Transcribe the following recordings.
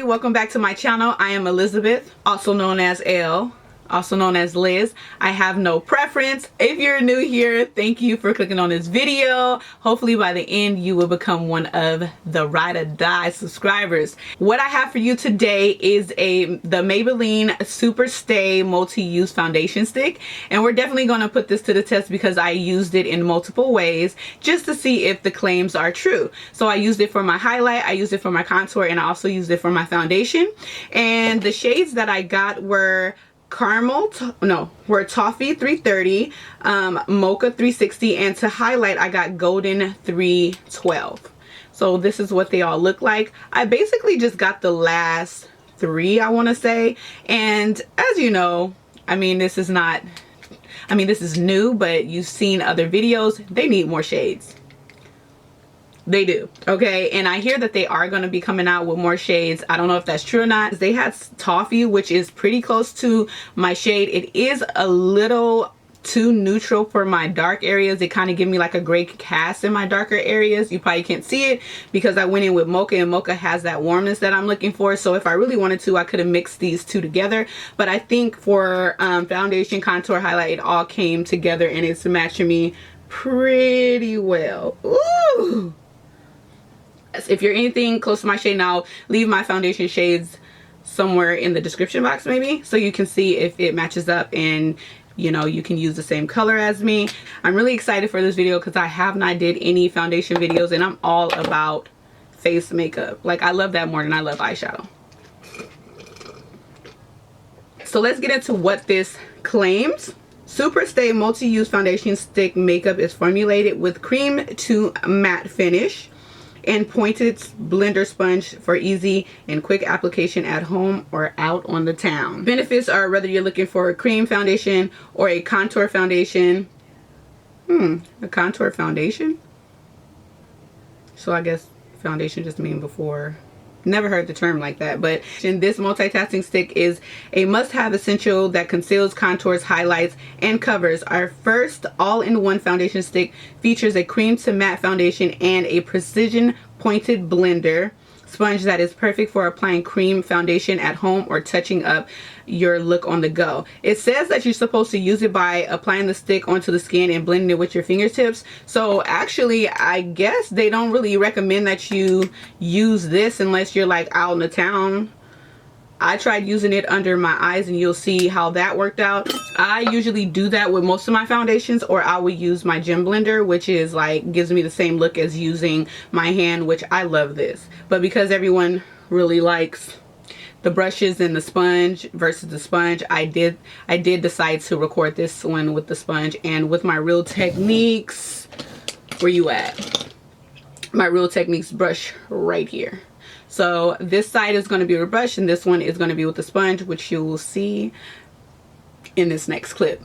everybody, welcome back to my channel. I am Elizabeth, also known as Elle, also known as Liz. I have no preference. If you're new here, thank you for clicking on this video. Hopefully by the end you will become one of the ride or die subscribers. What I have for you today is the Maybelline Superstay multi-use foundation stick, and we're definitely going to put this to the test because I used it in multiple ways just to see if the claims are true. So I used it for my highlight, I used it for my contour, and I also used it for my foundation. And the shades that I got were toffee 330, mocha 360, and to highlight I got golden 312. So this is what they all look like. I basically just got the last three, I want to say. And as you know, this is new, but you've seen other videos. They need more shades. They do, okay? And I hear that they are going to be coming out with more shades. I don't know if that's true or not. They had toffee, which is pretty close to my shade. It is a little too neutral for my dark areas. It kind of gives me like a gray cast in my darker areas. You probably can't see it because I went in with mocha, and mocha has that warmness that I'm looking for. So if I really wanted to, I could have mixed these two together. But I think for foundation, contour, highlight, it all came together and it's matching me pretty well. Ooh! If you're anything close to my shade, now leave my foundation shades somewhere in the description box maybe, so you can see if it matches up and you can use the same color as me. I'm really excited for this video because I have not did any foundation videos, and I'm all about face makeup. Like, I love that more than I love eyeshadow. So let's get into what this claims. Superstay multi-use foundation stick makeup is formulated with cream to matte finish and pointed blender sponge for easy and quick application at home or out on the town. Benefits are whether you're looking for a cream foundation or a contour foundation. A contour foundation? So I guess foundation just mean before. Never heard the term like that, but this multitasking stick is a must-have essential that conceals, contours, highlights, and covers. Our first all-in-one foundation stick features a cream to matte foundation and a precision pointed blender sponge that is perfect for applying cream foundation at home or touching up your look on the go. It says that you're supposed to use it by applying the stick onto the skin and blending it with your fingertips. So actually, I guess they don't really recommend that you use this unless you're like out in the town. I tried using it under my eyes and you'll see how that worked out. I usually do that with most of my foundations, or I would use my gem blender, which is like gives me the same look as using my hand, which I love this. But because everyone really likes the brushes and the sponge versus the sponge, I did decide to record this one with the sponge and with my Real Techniques. Where you at? My Real Techniques brush right here. So this side is going to be with a brush and this one is going to be with the sponge, which you will see in this next clip.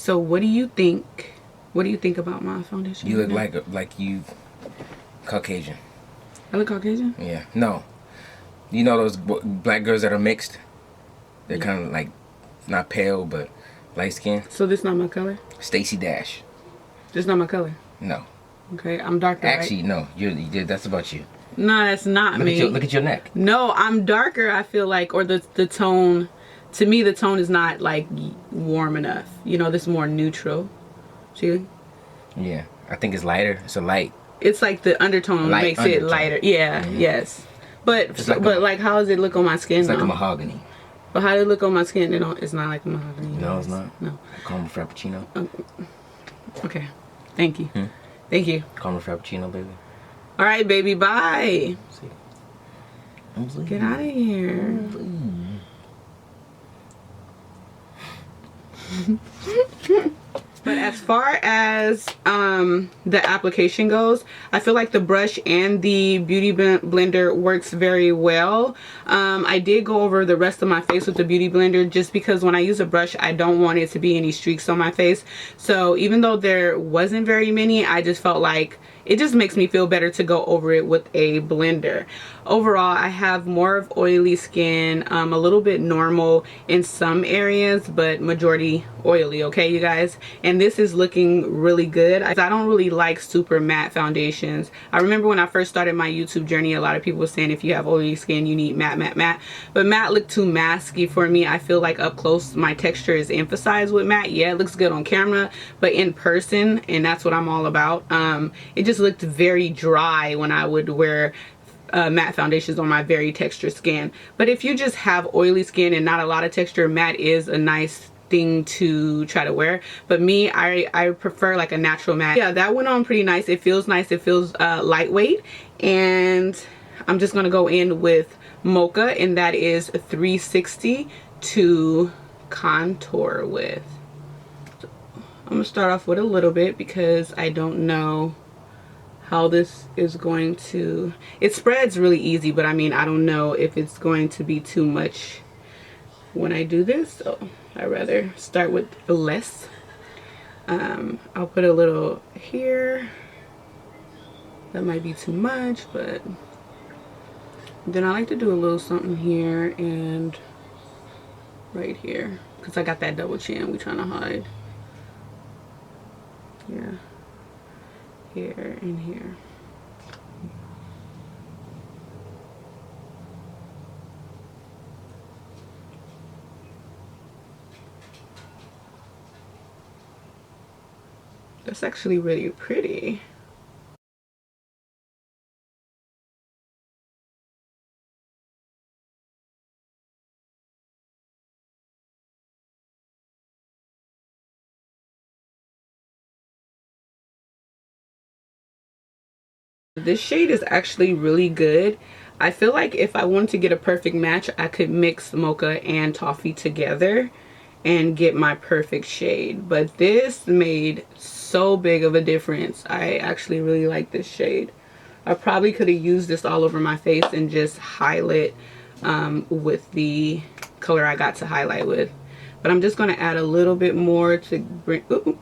So what do you think? What do you think about my foundation? You look like you Caucasian. I look Caucasian? Yeah. No. You know those black girls that are mixed? They're kind of like not pale but light skin. So this not my color? Stacey Dash. This not my color? No. Okay, I'm darker. Actually, right? no. That's about you. No, that's not me. Look at your neck. No, I'm darker. I feel like, or the tone. To me, the tone is not like warm enough. You know, this is more neutral. See? Yeah, I think it's lighter. It's a light. It's like the undertone makes it lighter. Yeah, yes. But like how does it look on my skin? It's like a mahogany. But how does it look on my skin? It's not like a mahogany. No, it's not. No. Caramel frappuccino. Okay. Thank you. Thank you. Caramel frappuccino, baby. All right, baby. Bye. See. Get out of here. But as far as the application goes, I feel like the brush and the beauty blender works very well. I did go over the rest of my face with the beauty blender just because when I use a brush, I don't want it to be any streaks on my face. So even though there wasn't very many, I just felt like it just makes me feel better to go over it with a blender. Overall, I have more of oily skin, a little bit normal in some areas, but majority oily, okay, you guys? And this is looking really good. I don't really like super matte foundations. I remember when I first started my YouTube journey, a lot of people were saying if you have oily skin, you need matte, matte, matte. But matte looked too masky for me. I feel like up close, my texture is emphasized with matte. Yeah, it looks good on camera, but in person, and that's what I'm all about, it just looked very dry when I would wear matte foundations on my very textured skin. But if you just have oily skin and not a lot of texture, matte is a nice thing to try to wear. But me, I prefer like a natural matte. Yeah, that went on pretty nice. It feels nice. It feels lightweight. And I'm just gonna go in with Mocha, and that is 360 to contour with. So I'm gonna start off with a little bit because I don't know how this is going to, it spreads really easy, but I mean, I don't know if it's going to be too much when I do this, so I'd rather start with less. I'll put a little here. That might be too much, but then I like to do a little something here and right here because I got that double chin we trying to hide. Yeah. Here and here. That's actually really pretty. This shade is actually really good. I feel like if I wanted to get a perfect match, I could mix Mocha and Toffee together and get my perfect shade. But this made so big of a difference. I actually really like this shade. I probably could have used this all over my face and just highlight with the color I got to highlight with. But I'm just going to add a little bit more to bring... Ooh.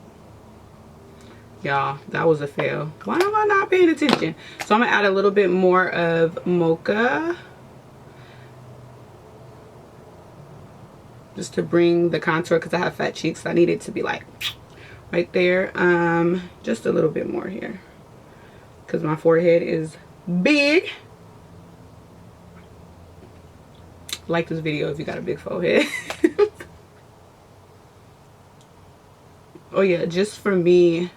Y'all, that was a fail. Why am I not paying attention? So I'm gonna add a little bit more of Mocha just to bring the contour, because I have fat cheeks. I need it to be like right there. Just a little bit more here because my forehead is big. Like this video if you got a big forehead. Oh yeah, just for me,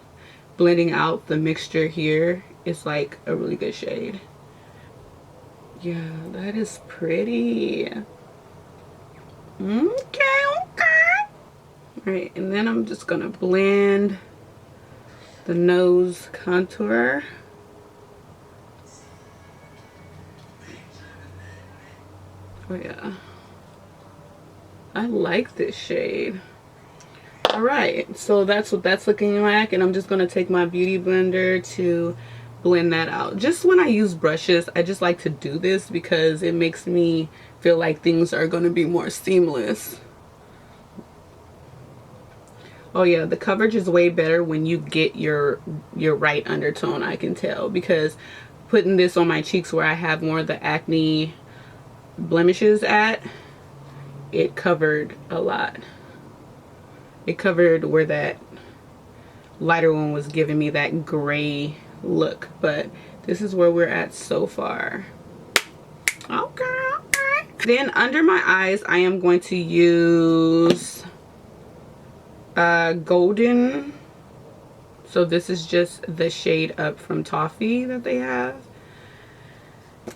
blending out the mixture here is like a really good shade. Yeah, that is pretty. Okay. Alright, and then I'm just gonna blend the nose contour. Oh yeah, I like this shade. Alright, so that's what that's looking like, and I'm just going to take my beauty blender to blend that out. Just when I use brushes, I just like to do this because it makes me feel like things are going to be more seamless. Oh yeah, the coverage is way better when you get your right undertone, I can tell, because putting this on my cheeks where I have more of the acne blemishes at, it covered a lot. It covered where that lighter one was giving me that gray look, but this is where we're at so far. Okay, okay. Then under my eyes, I am going to use golden. So this is just the shade up from Toffee that they have.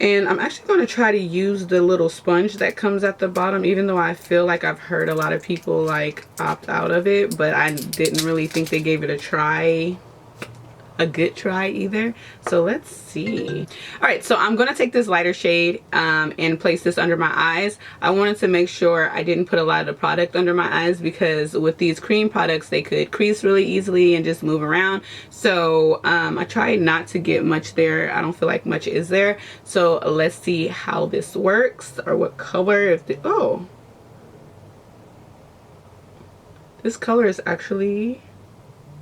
And I'm actually going to try to use the little sponge that comes at the bottom, even though I feel like I've heard a lot of people like opt out of it, but I didn't really think they gave it a good try either. So let's see. All right, so I'm gonna take this lighter shade and place this under my eyes. I wanted to make sure I didn't put a lot of the product under my eyes, because with these cream products they could crease really easily and just move around. So I tried not to get much there. I don't feel like much is there. So let's see how this works, or what color. If the, oh, this color is actually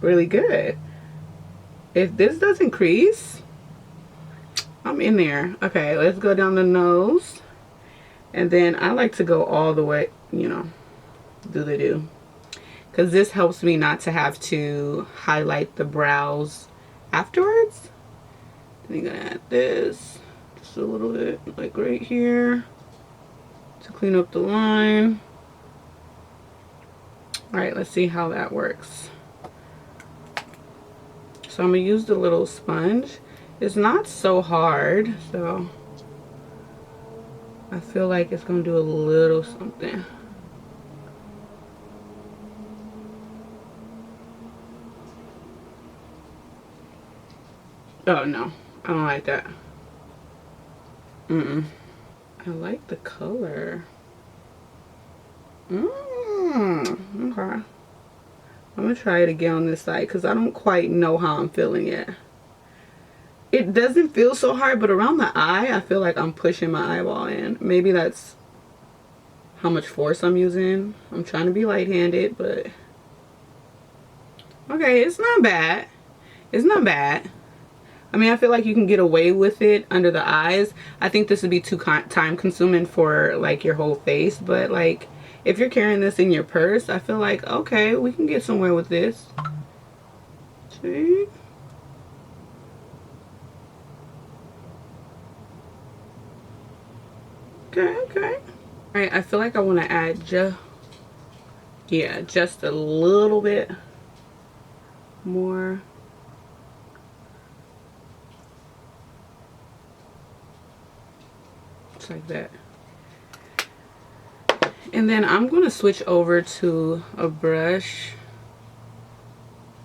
really good. If this doesn't crease, I'm in there. Okay, let's go down the nose. And then I like to go all the way, you know, do the do. Because this helps me not to have to highlight the brows afterwards. And I'm going to add this just a little bit, like right here, to clean up the line. All right, let's see how that works. So I'm going to use the little sponge. It's not so hard, so I feel like it's going to do a little something. Oh no, I don't like that. I like the color. Okay. I'm gonna try it again on this side because I don't quite know how I'm feeling yet. It doesn't feel so hard, but around the eye, I feel like I'm pushing my eyeball in. Maybe that's how much force I'm using. I'm trying to be light-handed, but okay, it's not bad. It's not bad. I mean, I feel like you can get away with it under the eyes. I think this would be too time-consuming for like your whole face, but like, if you're carrying this in your purse, I feel like, okay, we can get somewhere with this. See? Okay, okay. All right, I feel like I want to add just a little bit more. Just like that. And then I'm going to switch over to a brush.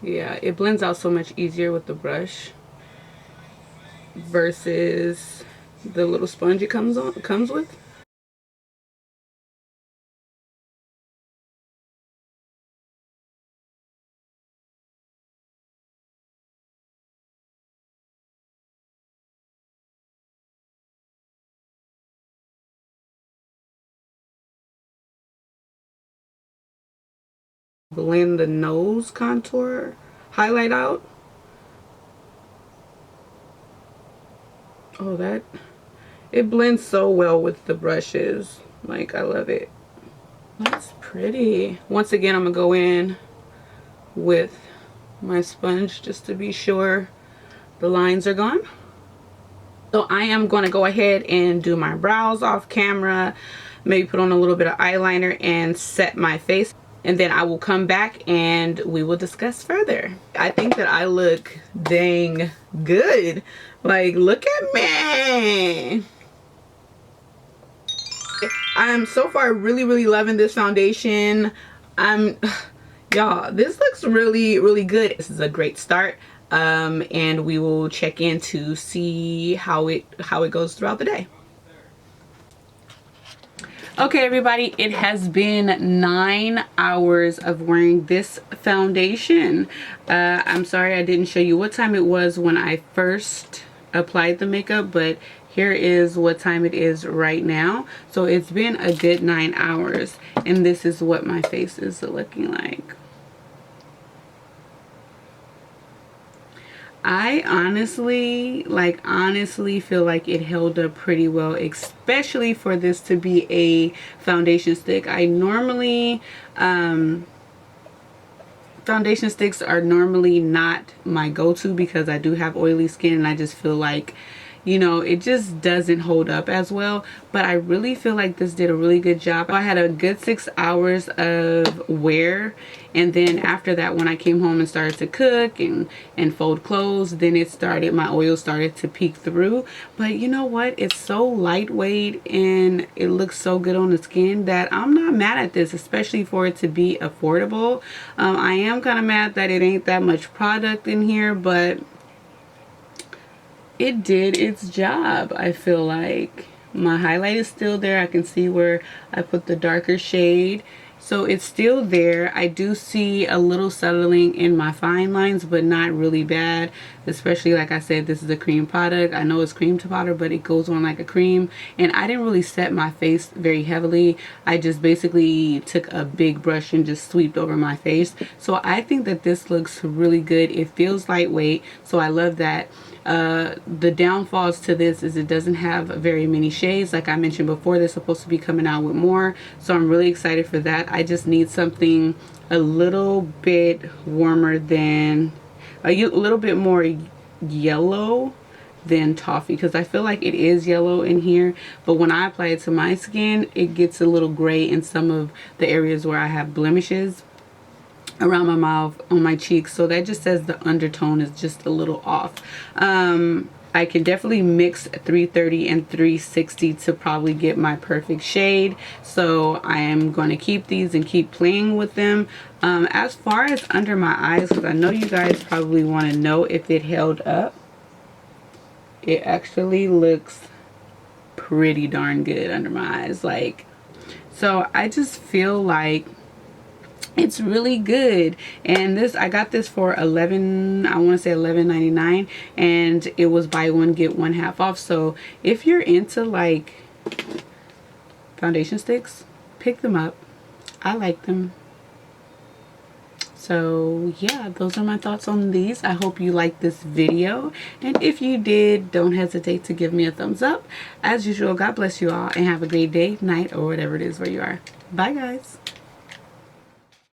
Yeah, it blends out so much easier with the brush versus the little sponge it comes with. Blend the nose contour highlight out. Oh, that, it blends so well with the brushes. Like, I love it. That's pretty. Once again, I'm gonna go in with my sponge just to be sure the lines are gone. So I am going to go ahead and do my brows off camera, maybe put on a little bit of eyeliner and set my face. And then I will come back and we will discuss further. I think that I look dang good. Like, look at me. I'm so far really loving this foundation. Y'all, this looks really good. This is a great start. And we will check in to see how it goes throughout the day. Okay, everybody, it has been 9 hours of wearing this foundation. I'm sorry I didn't show you what time it was when I first applied the makeup, but here is what time it is right now. So it's been a good 9 hours, and this is what my face is looking like. I honestly feel like it held up pretty well, especially for this to be a foundation stick. I normally, foundation sticks are normally not my go-to because I do have oily skin, and I just feel like, you know, it just doesn't hold up as well. But I really feel like this did a really good job. I had a good 6 hours of wear, and then after that, when I came home and started to cook and fold clothes, then my oil started to peek through. But you know what, it's so lightweight and it looks so good on the skin that I'm not mad at this, especially for it to be affordable. I am kind of mad that it ain't that much product in here, but it did its job. I feel like my highlight is still there. I can see where I put the darker shade, so it's still there. I do see a little settling in my fine lines, but not really bad, especially like I said, this is a cream product. I know it's cream to powder, but it goes on like a cream, and I didn't really set my face very heavily. I just basically took a big brush and just sweeped over my face. So I think that this looks really good. It feels lightweight, so I love that. The downfalls to this is it doesn't have very many shades. Like I mentioned before, they're supposed to be coming out with more, so I'm really excited for that. I just need something a little bit warmer than, a little bit more yellow than toffee, because I feel like it is yellow in here, but when I apply it to my skin, it gets a little gray in some of the areas where I have blemishes around my mouth, on my cheeks. So that just says the undertone is just a little off. I can definitely mix 330 and 360 to probably get my perfect shade. So I am going to keep these and keep playing with them. As far as under my eyes, because I know you guys probably want to know if it held up, it actually looks pretty darn good under my eyes. Like, so I just feel like it's really good. And this, I got this for I want to say $11.99, and it was buy one get one half off. So if you're into like foundation sticks, pick them up. I like them. So yeah, those are my thoughts on these. I hope you liked this video, and if you did, don't hesitate to give me a thumbs up. As usual, God bless you all, and have a great day, night, or whatever it is where you are. Bye guys.